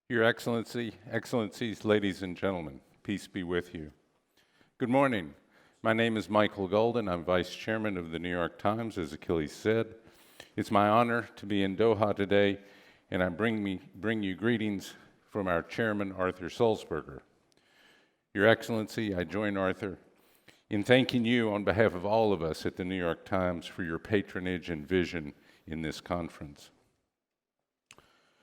Your Excellencies, ladies and gentlemen, peace be with you. Good morning. My name is Michael Golden. I'm Vice Chairman of the New York Times, as Achilles said. It's my honor to be in Doha today, and I bring you greetings from our Chairman, Arthur Sulzberger. Your Excellency, I join Arthur in thanking you on behalf of all of us at the New York Times for your patronage and vision in this conference.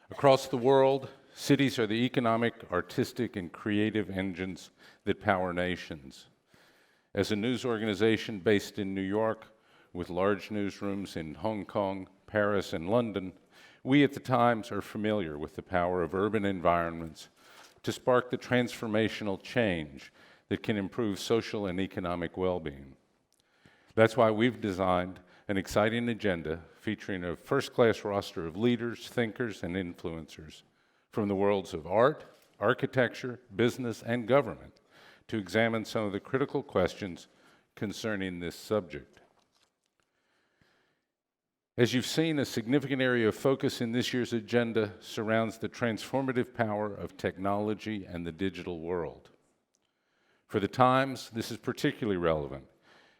Across the world, cities are the economic, artistic, and creative engines that power nations. As a news organization based in New York, with large newsrooms in Hong Kong, Paris, and London, we at the Times are familiar with the power of urban environments to spark the transformational change that can improve social and economic well-being. That's why we've designed an exciting agenda featuring a first-class roster of leaders, thinkers, and influencers from the worlds of art, architecture, business, and government to examine some of the critical questions concerning this subject. As you've seen, a significant area of focus in this year's agenda surrounds the transformative power of technology and the digital world. For the Times, this is particularly relevant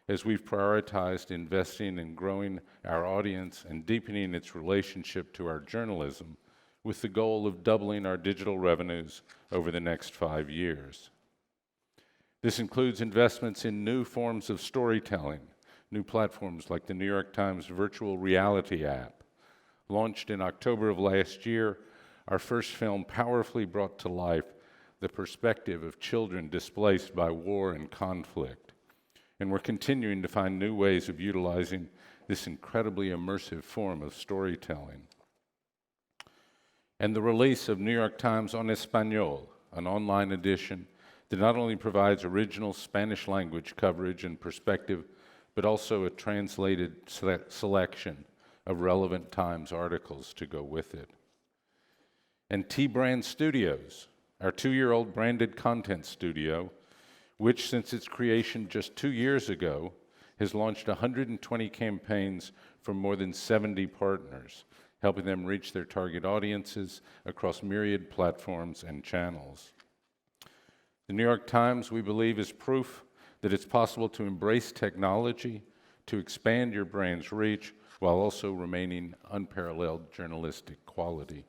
as we've prioritized investing in growing our audience and deepening its relationship to our journalism with the goal of doubling our digital revenues over the next 5 years. This includes investments in new forms of storytelling, new platforms like the New York Times virtual reality app. Launched in October of last year, our first film powerfully brought to life the perspective of children displaced by war and conflict. And we're continuing to find new ways of utilizing this incredibly immersive form of storytelling. And the release of New York Times en Español, an online edition that not only provides original Spanish language coverage and perspective, but also a translated selection of relevant Times articles to go with it. And T-Brand Studios, our 2-year-old branded content studio, which since its creation just 2 years ago, has launched 120 campaigns from more than 70 partners, helping them reach their target audiences across myriad platforms and channels. The New York Times, we believe, is proof that it's possible to embrace technology, to expand your brand's reach, while also remaining unparalleled journalistic quality.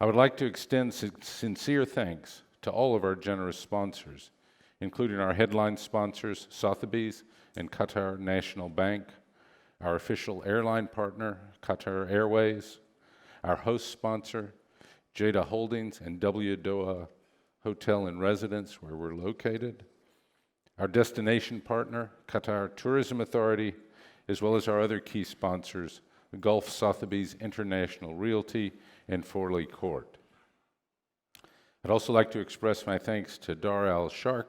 I would like to extend sincere thanks to all of our generous sponsors, including our headline sponsors, Sotheby's and Qatar National Bank, our official airline partner, Qatar Airways, our host sponsor, Jeddah Holdings and W Doha Hotel and Residence, where we're located, our destination partner, Qatar Tourism Authority, as well as our other key sponsors, the Gulf Sotheby's International Realty and Forley Court. I'd also like to express my thanks to Dar al-Sharq,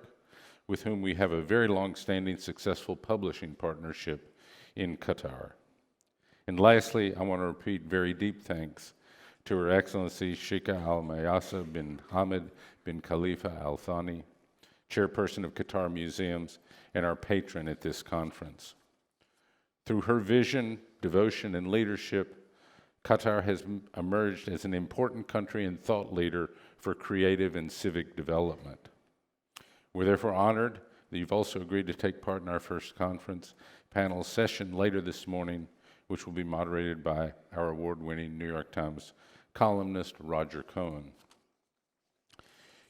with whom we have a very long-standing successful publishing partnership in Qatar. And lastly, I want to repeat very deep thanks to Her Excellency Sheikha Al-Mayasa bin Hamad bin Khalifa Al Thani, Chairperson of Qatar Museums and our patron at this conference. Through her vision, devotion, and leadership, Qatar has emerged as an important country and thought leader for creative and civic development. We're therefore honored that you've also agreed to take part in our first conference panel session later this morning, which will be moderated by our award-winning New York Times columnist, Roger Cohen.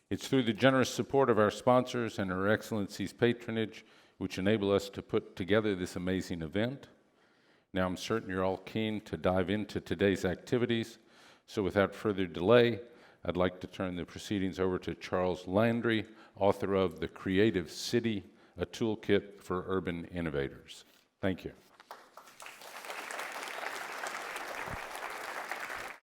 It's through the generous support of our sponsors and Her Excellency's patronage which enable us to put together this amazing event. Now I'm certain you're all keen to dive into today's activities, so without further delay, I'd like to turn the proceedings over to Charles Landry, author of The Creative City, a Toolkit for Urban Innovators. Thank you.